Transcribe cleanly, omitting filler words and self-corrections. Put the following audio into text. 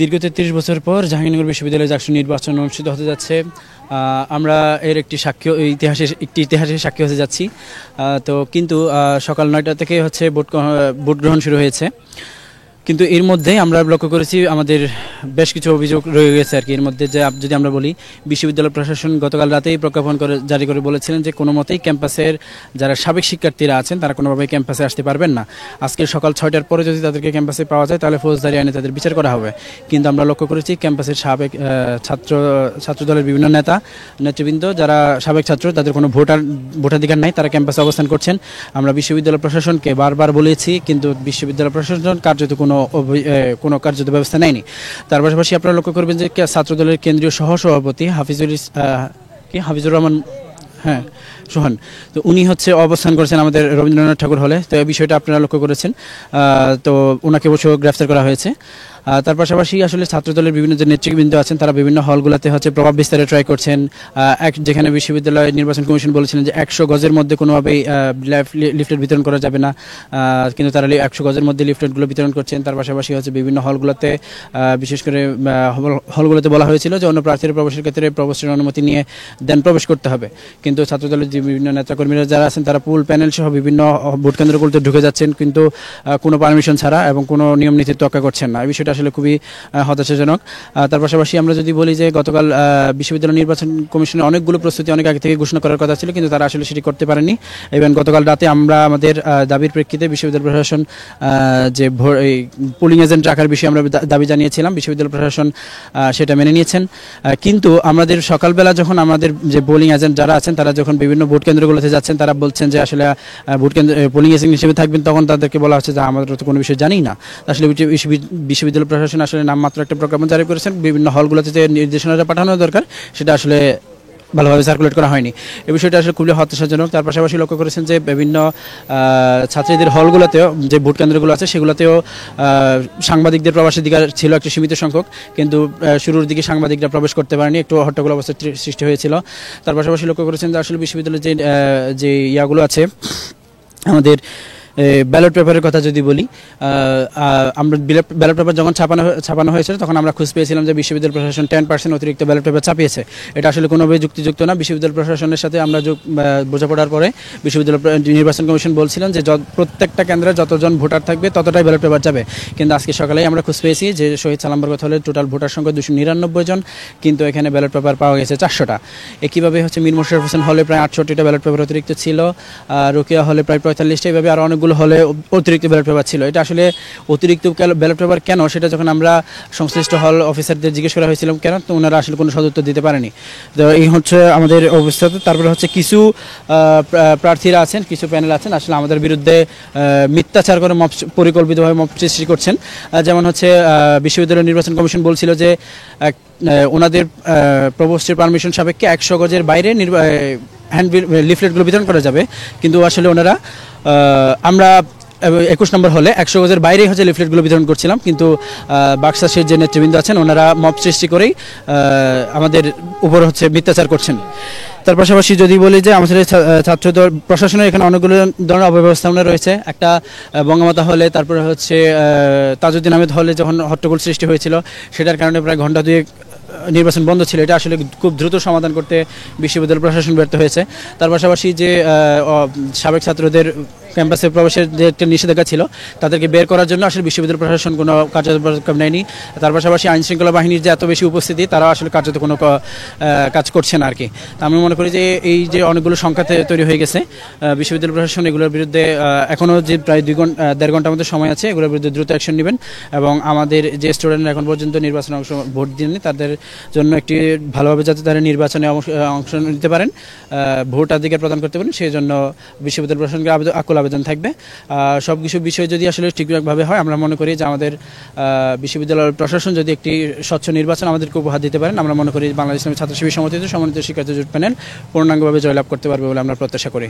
দীর্ঘ ৩৩ বছর পর জাহাঙ্গীরনগর বিশ্ববিদ্যালয়ে জাকসু নির্বাচন অনুষ্ঠিত হতে যাচ্ছে। আমরা এর একটি ইতিহাসের সাক্ষী হতে যাচ্ছি। কিন্তু সকাল ৯টা থেকে হচ্ছে ভোট গ্রহণ শুরু হয়েছে। কিন্তু এর মধ্যে আমরা লক্ষ্য করেছি আমাদের বেশ কিছু অভিযোগ রয়ে গেছে আর কি। এর মধ্যে যে যদি আমরা বলি, বিশ্ববিদ্যালয় প্রশাসন গতকাল রাতেই প্রজ্ঞাপন জারি করে বলেছিলেন যে কোনো মতেই ক্যাম্পাসের যারা সাবেক শিক্ষার্থীরা আছেন তারা কোনোভাবেই ক্যাম্পাসে আসতে পারবেন না। আজকে সকাল ৬টার পরে যদি তাদেরকে ক্যাম্পাসে পাওয়া যায় তাহলে ফৌজদারি আইনে তাদের বিচার করা হবে। কিন্তু আমরা লক্ষ্য করেছি ক্যাম্পাসের সাবেক ছাত্রদলের বিভিন্ন নেতৃবৃন্দ যারা সাবেক ছাত্র, তাদের কোনো ভোটাধিকার নাই, তারা ক্যাম্পাসে অবস্থান করছেন। আমরা বিশ্ববিদ্যালয় প্রশাসনকে বারবার বলেছি, কিন্তু বিশ্ববিদ্যালয় প্রশাসন কার্যত কোনো কার্যত ব্যবস্থা নেয়নি। তার পাশাপাশি আপনারা লক্ষ্য করবেন যে ছাত্রদলের কেন্দ্রীয় সহসভাপতি হাফিজুর রহমান সোহান, তো উনি হচ্ছে অবস্থান করেছেন আমাদের রবীন্দ্রনাথ ঠাকুর হলে। তো এই বিষয়টা আপনারা লক্ষ্য করেছেন। তো ওনাকে অবশ্য গ্রেফতার করা হয়েছে। তার পাশাপাশি আসলে ছাত্রদলের বিভিন্ন যে নেতৃবৃন্দ আছেন তারা বিভিন্ন হলগুলোতে হচ্ছে প্রভাব বিস্তারে ট্রাই করছেন। যেখানে বিশ্ববিদ্যালয় নির্বাচন কমিশন বলেছিলেন যে ১০০ গজের মধ্যে কোনোভাবেই লিফলেট বিতরণ করা যাবে না, কিন্তু তারা ১০০ গজের মধ্যে লিফলেটগুলো বিতরণ করছেন। তার পাশাপাশি হচ্ছে বিভিন্ন হলগুলোতে, বিশেষ করে হলগুলোতে বলা হয়েছিল যে অন্য প্রার্থীর প্রবেশের ক্ষেত্রে প্রবেশের অনুমতি নিয়ে দেন প্রবেশ করতে হবে। কিন্তু ছাত্রদলের যে বিভিন্ন নেতাকর্মীরা যারা আছেন তারা পুল প্যানেল সহ বিভিন্ন ভোট কেন্দ্রগুলোতে ঢুকে যাচ্ছেন, কিন্তু কোনো পারমিশন ছাড়া এবং কোনো নিয়ম নীতি তোয়াক্কা করছেন না। এই বিষয়টা আসলে খুবই হতাশাজনক। তার পাশাপাশি আমরা যদি বলি যে গতকাল বিশ্ববিদ্যালয় নির্বাচন কমিশনের অনেকগুলো প্রস্তুতি অনেক আগে থেকে ঘোষণা করার কথা ছিল, কিন্তু তারা আসলে সেটি করতে পারেনি। এবং গতকাল রাতে আমরা আমাদের দাবির প্রেক্ষিতে বিশ্ববিদ্যালয় প্রশাসন যে পোলিং এজেন্ট রাখার বিষয়ে আমরা দাবি জানিয়েছিলাম, বিশ্ববিদ্যালয় প্রশাসন সেটা মেনে নিয়েছেন। কিন্তু আমাদের সকালবেলা যখন আমাদের যে পোলিং এজেন্ট যারা আছেন তারা যখন বিভিন্ন ভোট কেন্দ্রগুলোতে যাচ্ছেন, তারা বলছেন যে আসলে পোলিং এজেন্ট হিসেবে থাকবেন, তখন তাদেরকে বলা হচ্ছে যে আমাদের তো কোনো বিষয় জানি না। আসলে বিশ্ববিদ্যালয় প্রশাসন আসলে নামমাত্র একটা প্রজ্ঞাপন জারি করেছেন, বিভিন্ন হলগুলোতে যে নির্দেশনাটা পাঠানো দরকার সেটা আসলে ভালোভাবে সার্কুলেট করা হয়নি। এই বিষয়টা আসলে খুবই হতাশাজনক। তার পাশাপাশি লক্ষ্য করেছেন যে বিভিন্ন ছাত্রীদের হলগুলোতেও যে ভোট কেন্দ্রগুলো আছে সেগুলোতেও সাংবাদিকদের প্রবেশাধিকার ছিল একটা সীমিত সংখ্যক, কিন্তু শুরুর দিকে সাংবাদিকরা প্রবেশ করতে পারেনি, একটু হট্টগোল অবস্থার সৃষ্টি হয়েছিল। তার পাশাপাশি লক্ষ্য করেছেন যে আসলে বিশ্ববিদ্যালয়ের যে ইয়াগুলো আছে, আমাদের ব্যালট পেপারের কথা যদি বলি, আমরা ব্যালট পেপার যখন ছাপানো হয়েছিল তখন আমরা খোঁজ পেয়েছিলাম যে বিশ্ববিদ্যালয় প্রশাসন 10% অতিরিক্ত ব্যালট পেপার ছাপিয়েছে। এটা আসলে কোনোভাবে যুক্তিযুক্ত না। বিশ্ববিদ্যালয় প্রশাসনের সাথে আমরা বোঝাপড়ার পরে বিশ্ববিদ্যালয় নির্বাচন কমিশন বলছিলেন যে প্রত্যেকটা কেন্দ্রে যতজন ভোটার থাকবে ততটাই ব্যালট পেপার যাবে। কিন্তু আজকে সকালেই আমরা খোঁজ পেয়েছি যে শহীদ সালাম বরকত হলের টোটাল ভোটার সংখ্যা 299 জন, কিন্তু এখানে ব্যালট পেপার পাওয়া গেছে 400টা। একইভাবে হচ্ছে মীর মোশাররফ হোসেন হলে প্রায় 68টা ব্যালট পেপার অতিরিক্ত ছিল, রোকেয়া হলে প্রায় 45টা, এইভাবে আরও অনেকগুলো হলে অতিরিক্ত ব্যালট পেপার ছিল। এটা আসলে অতিরিক্ত ব্যালট পেপার কেন, সেটা যখন আমরা সংশ্লিষ্ট হল অফিসারদের জিজ্ঞেস করা হয়েছিল কেন, তো ওনারা আসলে কোনো সদুত্তর দিতে পারেনি। তো এই হচ্ছে আমাদের অবস্থা। তারপরে হচ্ছে কিছু প্রার্থীরা আছেন, কিছু প্যানেল আছেন আসলে আমাদের বিরুদ্ধে মিথ্যাচার করে পরিকল্পিতভাবে মব সৃষ্টি করছেন। যেমন হচ্ছে বিশ্ববিদ্যালয় নির্বাচন কমিশন বলছিল যে ওনাদের প্রভোস্টের পারমিশন সাপেক্ষে ১০০ গজের বাইরে লিফলেটগুলো বিতরণ করা যাবে, কিন্তু আসলে ওনারা আমরা 21 নম্বর হলে 100 গজের বাইরেই হচ্ছে লিফলেটগুলো বিতরণ করছিলাম, কিন্তু বাক্সাসের যে নেতৃবৃন্দ আছেন ওনারা মব সৃষ্টি করেই আমাদের উপর হচ্ছে মিথ্যাচার করছেন। তার পাশাপাশি যদি বলি যে আমাদের ছাত্রদল প্রশাসনের এখানে অনেকগুলো ধরনের অব্যবস্থাপনা রয়েছে। একটা বঙ্গমাতা হলে, তারপরে হচ্ছে তাজউদ্দিন আহমেদ হলে যখন হট্টগোল সৃষ্টি হয়েছিল সেটার কারণে প্রায় ঘণ্টা দুয়েক নির্বাচন বন্ধ ছিল। এটা আসলে খুব দ্রুত সমাধান করতে বিশ্ববিদ্যালয় প্রশাসন ব্যর্থ হয়েছে। তার পাশাপাশি যে সাবেক ছাত্রদের ক্যাম্পাসে প্রবেশের যে একটা নিষেধাজ্ঞা ছিল তাদেরকে বের করার জন্য আসলে বিশ্ববিদ্যালয় প্রশাসন কোনো কার্যক্রম নেয়নি। তার পাশাপাশি আইনশৃঙ্খলা বাহিনীর যে এত বেশি উপস্থিতি, তারাও আসলে কার্যত কোনো কাজ করছে না আর কি। তা আমি মনে করি যে এই যে অনেকগুলো সংখ্যা তৈরি হয়ে গেছে, বিশ্ববিদ্যালয় প্রশাসন এগুলোর বিরুদ্ধে এখনও যে প্রায় 1.5 ঘন্টার মতো সময় আছে, এগুলোর বিরুদ্ধে দ্রুত অ্যাকশন নেবেন এবং আমাদের যে স্টুডেন্টরা এখন পর্যন্ত নির্বাচনে ভোট দেননি তাদের জন্য একটি ভালোভাবে যাতে তারা নির্বাচনে অংশ নিতে পারেন, ভোটাধিকার প্রদান করতে পারেন, সেই জন্য বিশ্ববিদ্যালয় প্রশাসনকে আকুল আবেদন থাকবে। সব কিছু বিষয় যদি আসলে ঠিকঠাকভাবে হয়, আমরা মনে করি যে আমাদের বিশ্ববিদ্যালয় প্রশাসন যদি একটি স্বচ্ছ নির্বাচন আমাদেরকে উপহার দিতে পারেন, আমরা মনে করি বাংলাদেশ ইসলামী ছাত্র শিবির সমর্থিত সমন্বিত শিক্ষার্থী জোট প্যানেল পূর্ণাঙ্গভাবে জয়লাভ করতে পারবে বলে আমরা প্রত্যাশা করি।